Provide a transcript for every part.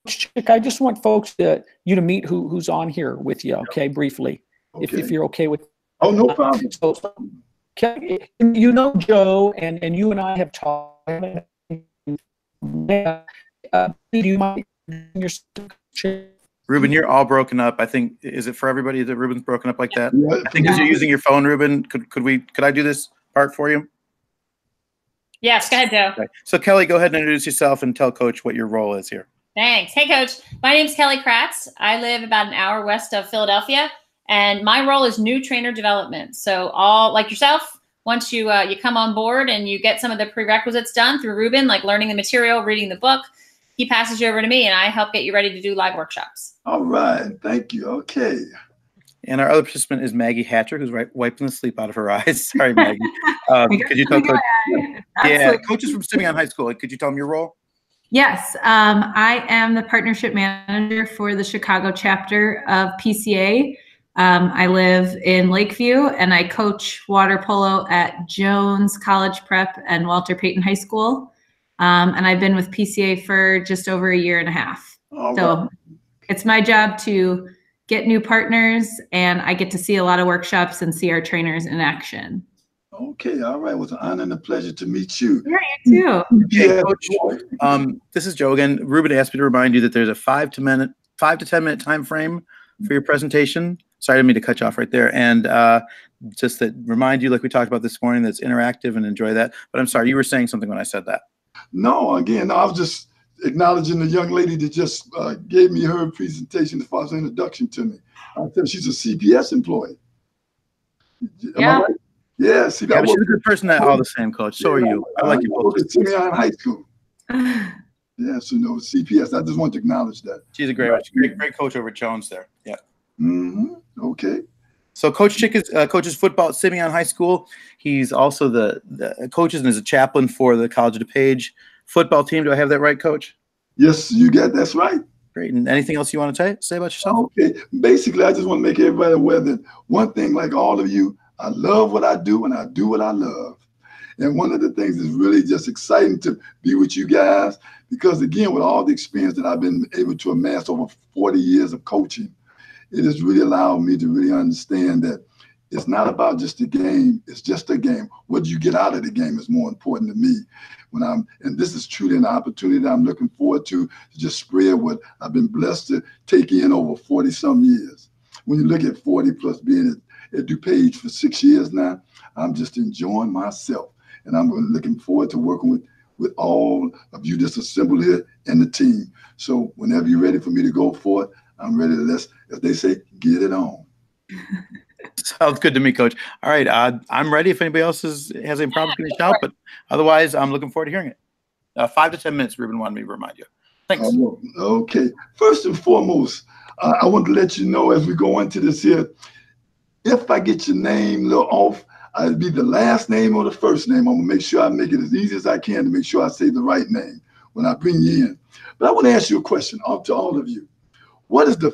Chic, I just want folks you to meet who's on here with you, okay, briefly, if you're okay with. Oh, no problem. So, you know Joe, and you and I have talked. Do you mind Ruben, you're all broken up. I think, is it for everybody that Ruben's broken up like that? Yeah, I think because you're using your phone, Ruben. Could I do this part for you? Yes, go ahead, Joe. Okay. So Kelly, go ahead and introduce yourself and tell Coach what your role is here. Thanks. Hey, Coach. My name is Kelly Kratz. I live about an hour west of Philadelphia, and my role is new trainer development. So all like yourself, once you come on board and you get some of the prerequisites done through Ruben, like learning the material, reading the book, he passes you over to me, and I help get you ready to do live workshops. All right. Thank you. Okay. And our other participant is Maggie Hatcher, who's wiping the sleep out of her eyes. Sorry, Maggie. Could you tell Coach? Yeah, Coach is from Simeon High School. Could you tell him your role? Yes, I am the partnership manager for the Chicago chapter of PCA. I live in Lakeview, and I coach water polo at Jones College Prep and Walter Payton High School. And I've been with PCA for just over a year and a half. So it's my job to get new partners, and I get to see a lot of workshops and see our trainers in action. Okay, all right. It was an honor and a pleasure to meet you. Yeah, you too. Okay, Coach, this is Joe again. Ruben asked me to remind you that there's a 5 to 10 minute time frame for your presentation. Sorry, I didn't mean to cut you off right there. And just that remind you, like we talked about this morning, that's interactive and enjoy that. But I'm sorry, you were saying something when I said that. No, again, I was just acknowledging the young lady that just gave me her presentation as far as an introduction to me. I said she's a CPS employee. Yeah. Right? Yeah, see, yeah, she's a good person at all the same, Coach. So are you. I like you both. At Simeon High School. Yeah, so no, CPS. I just want to acknowledge that. She's a great coach over at Jones there. Yeah. Okay. So Coach Chic coaches football at Simeon High School. He's also the coaches and is a chaplain for the College of DuPage football team. Do I have that right, Coach? Yes, you got that's right. Great. And anything else you want to say about yourself? Okay. Basically, I just want to make everybody aware that one thing, like all of you, I love what I do and I do what I love. And one of the things is really just exciting to be with you guys because, again, with all the experience that I've been able to amass over 40 years of coaching, it has really allowed me to really understand that it's not about just a game. It's just a game. What you get out of the game is more important to me. And this is truly an opportunity that I'm looking forward to just spread what I've been blessed to take in over 40 some years. When you look at 40 plus being at DuPage for 6 years now, I'm just enjoying myself. And I'm looking forward to working with all of you that's assembled here and the team. So whenever you're ready for me to go for it, I'm ready to, as they say, get it on. Sounds good to me, Coach. All right, I'm ready if anybody else has any problems getting shout, but otherwise, I'm looking forward to hearing it. 5 to 10 minutes, Ruben wanted me to remind you. Thanks. Okay. First and foremost, I want to let you know as we go into this here, if I get your name a little off, it'll be the last name or the first name. I'm going to make sure I make it as easy as I can to make sure I say the right name when I bring you in. But I want to ask you a question to all of you. What is the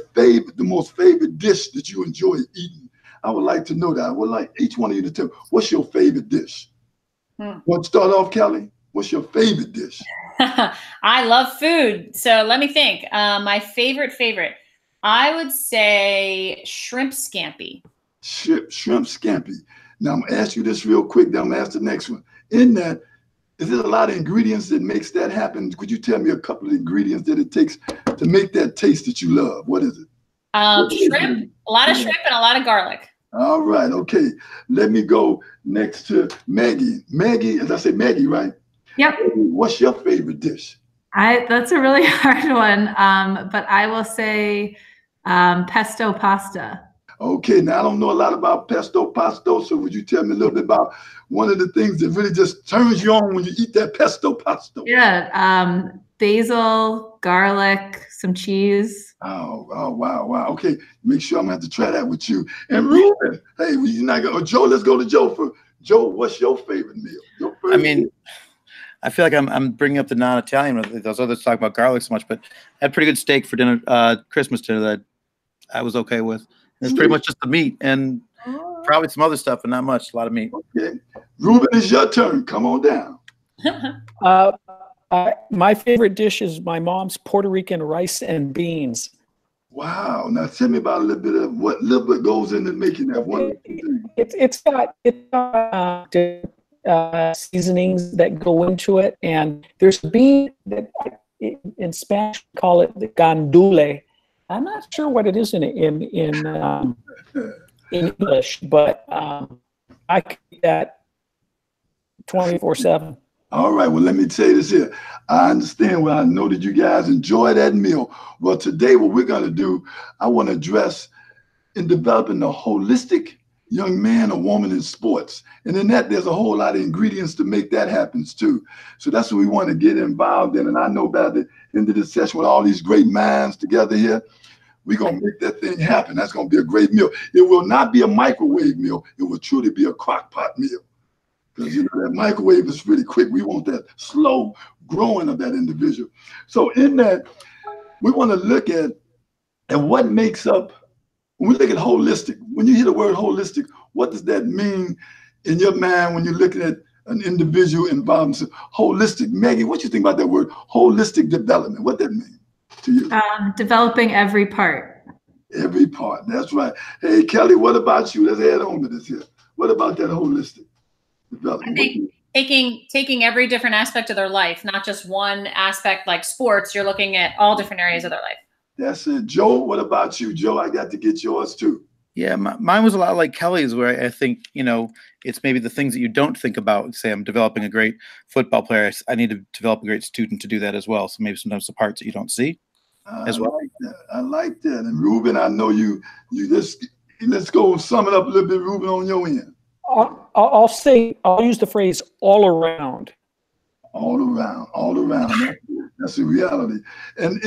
most favorite dish that you enjoy eating? I would like to know that. I would like each one of you to tell me, what's your favorite dish? Want to start off, Kelly? What's your favorite dish? I love food. So let me think. My favorite, I would say shrimp scampi. Shrimp scampi. Now, I'm going to ask you this real quick, then I'm going to ask the next one. In that, is there a lot of ingredients that makes that happen? Could you tell me a couple of ingredients that it takes to make that taste that you love? What is it? Shrimp, a lot of shrimp and a lot of garlic. All right, okay. Let me go next to Maggie. Maggie, as I say Maggie, right? Yep. What's your favorite dish? That's a really hard one, but I will say pesto pasta. Okay, now I don't know a lot about pesto pasta, so would you tell me a little bit about one of the things that really just turns you on when you eat that pesto pasta? Yeah, basil, garlic, some cheese. Oh, wow. Okay, make sure I'm gonna have to try that with you. And Ruben, hey, you're not gonna, Joe, let's go to Joe for Joe. What's your favorite meal? I feel like I'm bringing up the non-Italian. Those others talk about garlic so much, but I had pretty good steak for dinner, Christmas dinner that I was okay with. It's pretty much just the meat and probably some other stuff, but not much. A lot of meat. Okay, Ruben, it's your turn. Come on down. My favorite dish is my mom's Puerto Rican rice and beans. Wow. Now tell me about a little bit of what little bit goes into making that one. It's got seasonings that go into it, and there's a bean that in Spanish we call it the gandule. I'm not sure what it is in English, but I can eat that 24/7. All right, well, let me tell you this here. I understand. Well, I know that you guys enjoy that meal. Well, today what we're going to do, I want to address in developing the holistic young man or woman in sports. And in that, there's a whole lot of ingredients to make that happen too. So that's what we want to get involved in. And I know by the end of this session with all these great minds together here, we're going to make that thing happen. That's going to be a great meal. It will not be a microwave meal. It will truly be a crock pot meal. Because you know that microwave is really quick. We want that slow growing of that individual. So in that, we want to look at what makes up, when we look at holistic, when you hear the word holistic, what does that mean in your mind when you're looking at an individual involved? So holistic, Maggie, what do you think about that word, holistic development? What that mean to you? Developing every part. Every part, that's right. Hey, Kelly, what about you? Let's add on to this here. What about that holistic development? I think taking every different aspect of their life, not just one aspect like sports, you're looking at all different areas of their life. That's it. Joe, what about you? Joe, I got to get yours too. Yeah, mine was a lot like Kelly's, where I think, you know, it's maybe the things that you don't think about. Say I'm developing a great football player. I need to develop a great student to do that as well. So maybe sometimes the parts that you don't see as well. I like that. And Ruben, I know you just, let's go sum it up a little bit, Ruben, on your end. I'll use the phrase all around. All around. That's the reality. And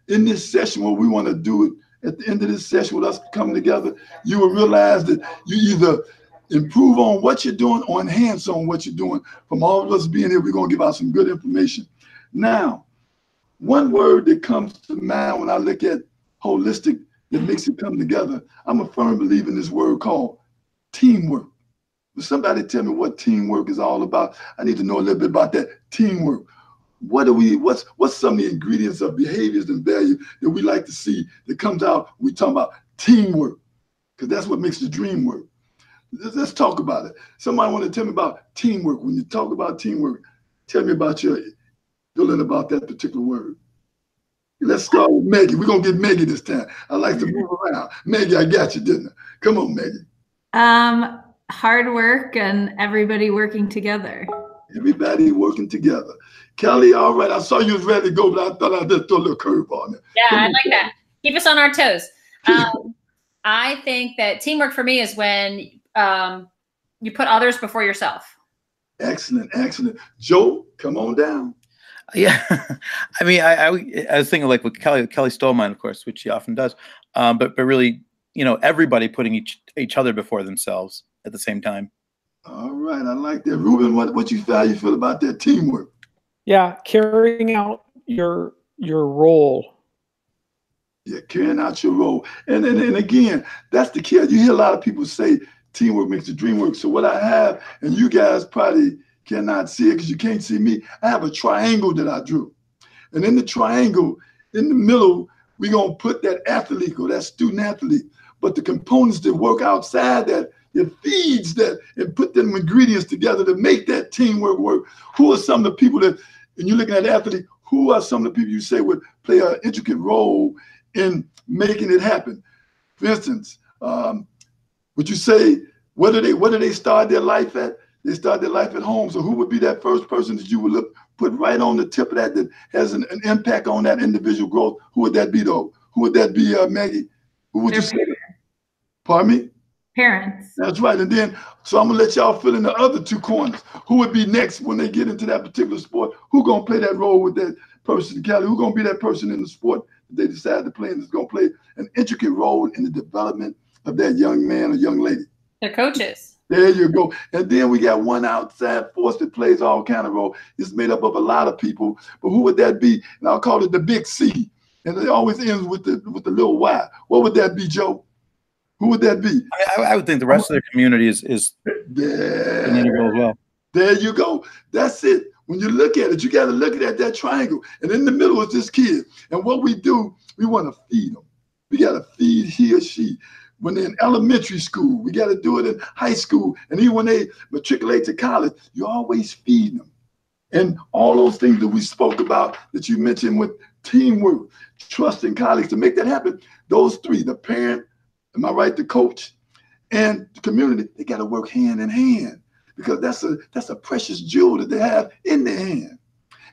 in this session, what we want to do at the end of this session with us coming together, you will realize that you either improve on what you're doing or enhance on what you're doing. From all of us being here, we're going to give out some good information. Now, one word that comes to mind when I look at holistic that makes it come together, I'm a firm believer in this word called teamwork. Will somebody tell me what teamwork is all about? I need to know a little bit about that teamwork. What's some of the ingredients of behaviors and value that we like to see that comes out when we talk about teamwork? Because that's what makes the dream work. Let's talk about it. Somebody want to tell me about teamwork. When you talk about teamwork, tell me about your feeling about that particular word. Let's start with Maggie. We're going to get Maggie this time. I like to move around. Maggie, I got you, didn't I? Come on, Maggie. Hard work and everybody working together. Everybody working together. Kelly, all right. I saw you was ready to go, but I thought I'd just throw a little curveball on it. Yeah, I like that. Keep us on our toes. I think that teamwork for me is when you put others before yourself. Excellent, excellent. Joe, come on down. Yeah, I mean, I was thinking like with Kelly stole mine, of course, which she often does. But really, you know, everybody putting each other before themselves at the same time. All right, I like that. Ruben, what you feel about that teamwork? Yeah, carrying out your role. Yeah, carrying out your role. And again, that's the key. You hear a lot of people say teamwork makes the dream work. So what I have, and you guys probably cannot see it because you can't see me, I have a triangle that I drew. And in the triangle, in the middle, we're going to put that athlete or that student athlete. But the components that work outside that, it feeds that and put them ingredients together to make that teamwork work. Who are some of the people that, and you're looking at the athlete, who are some of the people you say would play an intricate role in making it happen? For instance, would you say, where do they start their life at? They start their life at home. So who would be that first person that you would put right on the tip of that has an impact on that individual growth? Who would that be though? Who would that be, Maggie? Who would you say? Pardon me? Parents. That's right. And then, so I'm going to let y'all fill in the other two corners. Who would be next when they get into that particular sport? Who going to play that role with that person, Kelly? Who going to be that person in the sport that they decide to play and is going to play an intricate role in the development of that young man or young lady? Their coaches. There you go. And then we got one outside force that plays all kind of role. It's made up of a lot of people. But who would that be? And I'll call it the big C. And it always ends with the little Y. What would that be, Joe? Who would that be? I would think the rest of their community is there. an integral as well. There you go. That's it. when you look at it, you got to look at that triangle. And in the middle is this kid. And what we do, we want to feed them. We got to feed he or she. When they're in elementary school, we got to do it in high school. And even when they matriculate to college, you always feed them. And all those things that we spoke about that you mentioned with teamwork, trusting colleagues to make that happen, those three, the parent, am I right, the coach, and the community, they got to work hand in hand, because that's a precious jewel that they have in their hand.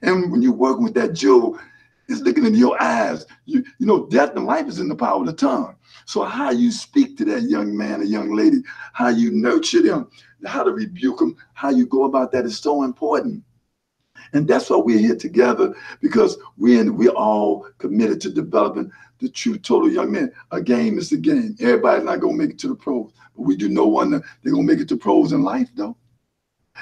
And when you're working with that jewel, it's looking into your eyes. You know, death and life is in the power of the tongue. So how you speak to that young man or young lady, how you nurture them, how to rebuke them, how you go about that is so important. And that's why we're here together, because we're all committed to developing the true total young man. A game is a game. Everybody's not going to make it to the pros, but we do know one that they're going to make it to pros in life, though.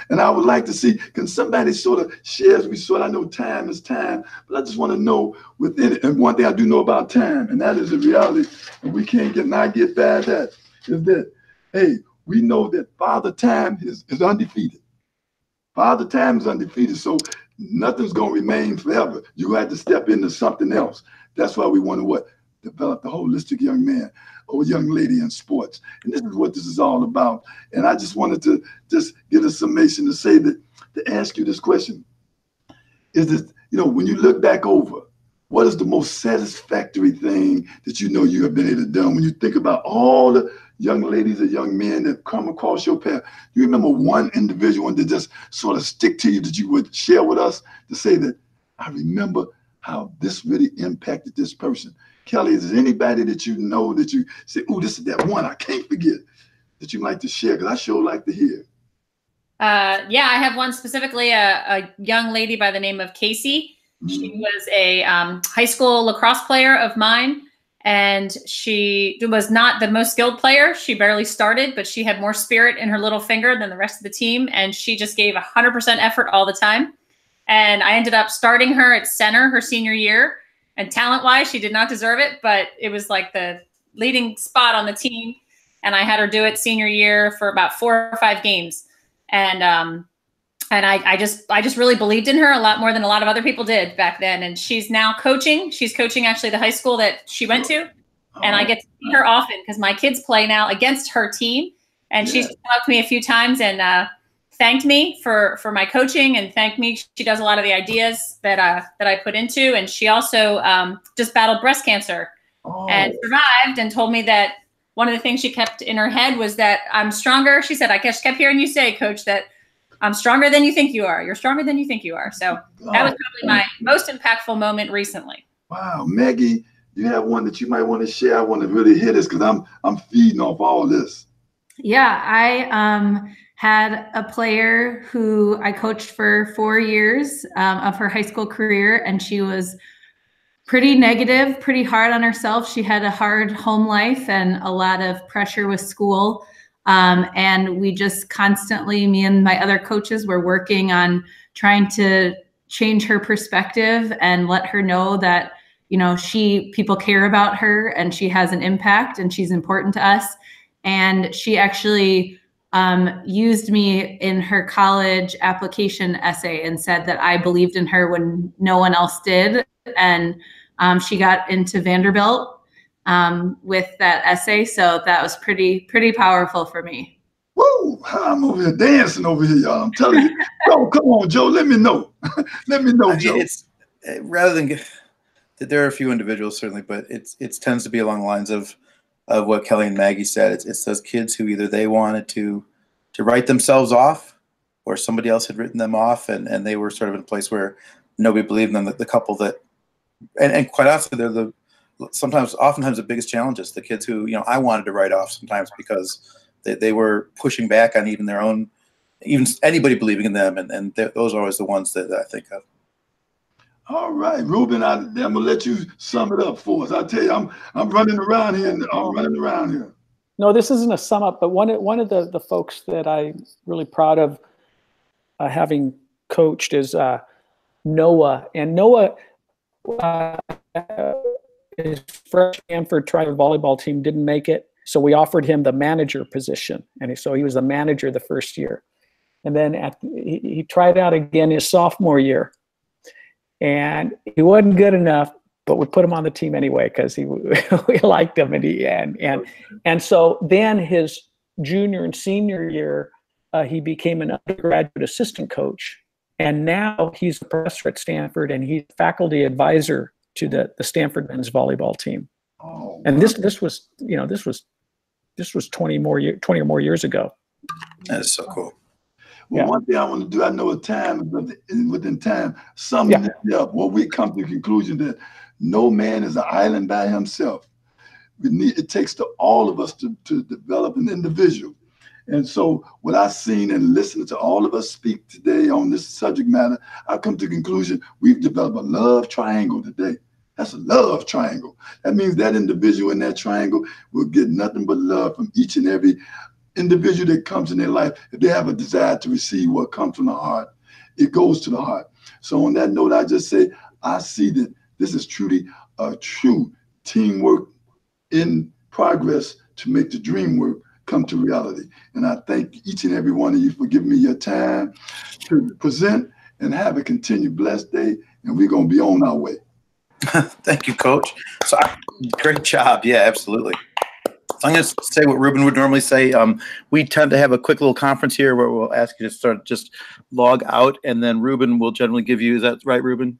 And I would like to see, can somebody sort of share, as we sort of, I know time is time, but I just want to know within it, and one thing I do know about time, and that is the reality, and we can't not get past that, is that, hey, we know that Father Time is undefeated. Father Time is undefeated, so nothing's going to remain forever. You have to step into something else. That's why we want to what? Develop the holistic young man or young lady in sports. And this is what this is all about. And I just wanted to just get a summation to say that, to ask you this question. Is this, you know, when you look back over, what is the most satisfactory thing that you know you have been able to do when you think about all the young ladies or young men that come across your path? You remember one individual that just sort of stick to you that you would share with us to say that, I remember how this really impacted this person? Kelly, is there anybody that you know that you say, oh, this is that one I can't forget, that you like to share? Because I sure like to hear. Yeah, I have one specifically, a young lady by the name of Casey. She was a high school lacrosse player of mine, and she was not the most skilled player. She barely started, but she had more spirit in her little finger than the rest of the team, and she just gave 100% effort all the time. And I ended up starting her at center her senior year. And talent-wise, she did not deserve it, but it was like the leading spot on the team. And I had her do it senior year for about 4 or 5 games. And I just really believed in her a lot more than a lot of other people did back then. And she's now coaching. She's coaching actually the high school that she went to. And I get to see her often because my kids play now against her team. And she's talked to me a few times and thanked me for my coaching and thanked me. She does a lot of the ideas that I put into. And she also just battled breast cancer and survived, and told me that one of the things she kept in her head was that I'm stronger. She said, I just kept hearing you say, Coach, that I'm stronger than you think you are. You're stronger than you think you are. So that was probably my most impactful moment recently. Wow. Maggie, you have one that you might want to share? I want to really hear this because I'm feeding off all this. Yeah, I had a player who I coached for 4 years of her high school career, and she was pretty negative, pretty hard on herself. She had a hard home life and a lot of pressure with school. And we just constantly, me and my other coaches, were working on trying to change her perspective and let her know that, you know, people care about her and she has an impact and she's important to us. And she actually used me in her college application essay and said that I believed in her when no one else did. And she got into Vanderbilt with that essay. So that was pretty powerful for me. Woo! I'm over here dancing over here, y'all. I'm telling you. Joe, come on, Joe. Let me know. Let me know, Joe. It's rather than there are a few individuals certainly, but it tends to be along the lines of what Kelly and Maggie said. It's those kids who either they wanted to write themselves off, or somebody else had written them off, and they were sort of in a place where nobody believed in them. The couple that, and quite honestly, they're oftentimes the biggest challenges. The kids who, you know, I wanted to write off sometimes because they were pushing back on even their own, even anybody believing in them, and those are always the ones that I think of. All right, Ruben, I'm gonna let you sum it up for us. I tell you, I'm running around here. No, this isn't a sum up, but one of the folks that I'm really proud of having coached is Noah. And Noah, his freshman Stanford Tribe volleyball team didn't make it, so we offered him the manager position, and so he was the manager the first year. And then he tried out again his sophomore year, and he wasn't good enough, but we put him on the team anyway because we liked him, and so then his junior and senior year, he became an undergraduate assistant coach, and now he's a professor at Stanford, and he's faculty advisor to the Stanford men's volleyball team. Oh, and this was 20 or more years ago. That is so cool. Well, Yeah. one thing I want to do, I know time within time, summing it up, well, we come to the conclusion that no man is an island by himself. It takes all of us to develop an individual. And so what I've seen and listened to all of us speak today on this subject matter, I've come to the conclusion we've developed a love triangle today. That's a love triangle. That means that individual in that triangle will get nothing but love from each and every individual that comes in their life. If they have a desire to receive what comes from the heart, it goes to the heart. So on that note, I just say, I see that this is truly a true teamwork in progress to make the dream work come to reality. And I thank each and every one of you for giving me your time to present, and have a continued blessed day. And we're going to be on our way. Thank you, Coach. So great job. Yeah, absolutely. So I'm going to say what Ruben would normally say. We tend to have a quick little conference here where we'll ask you to just log out, and then Ruben will generally give you, is that right, Ruben?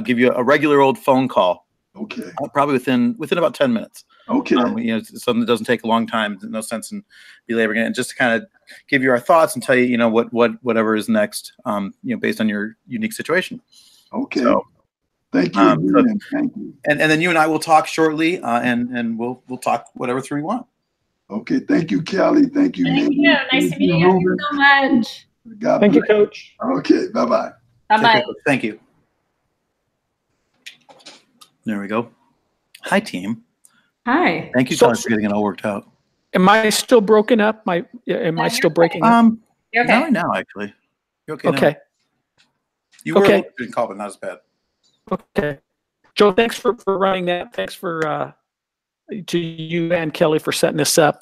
Give you a regular old phone call. Okay. Probably within about 10 minutes. Okay. Something that doesn't take a long time. No sense in belaboring it, and just to kind of give you our thoughts and tell you, whatever is next, based on your unique situation. Okay. So, thank you. Thank you. And then you and I will talk shortly, and we'll talk whatever through we want. Okay. Thank you, Kelly. Thank you. Thank you. Nice to meet you. Thank you so much. God Thank you, bless. Coach. Okay. Bye-bye. Bye-bye. Thank you. There we go. Hi, team. Hi. Thank you so much for getting it all worked out. Am I still broken up? Am I still breaking up? You're okay. Not right now, actually. You're okay. Okay. Now. You were Okay. a little bit called, but not as bad. Okay. Joe, thanks for running that. Thanks to you and Kelly for setting this up.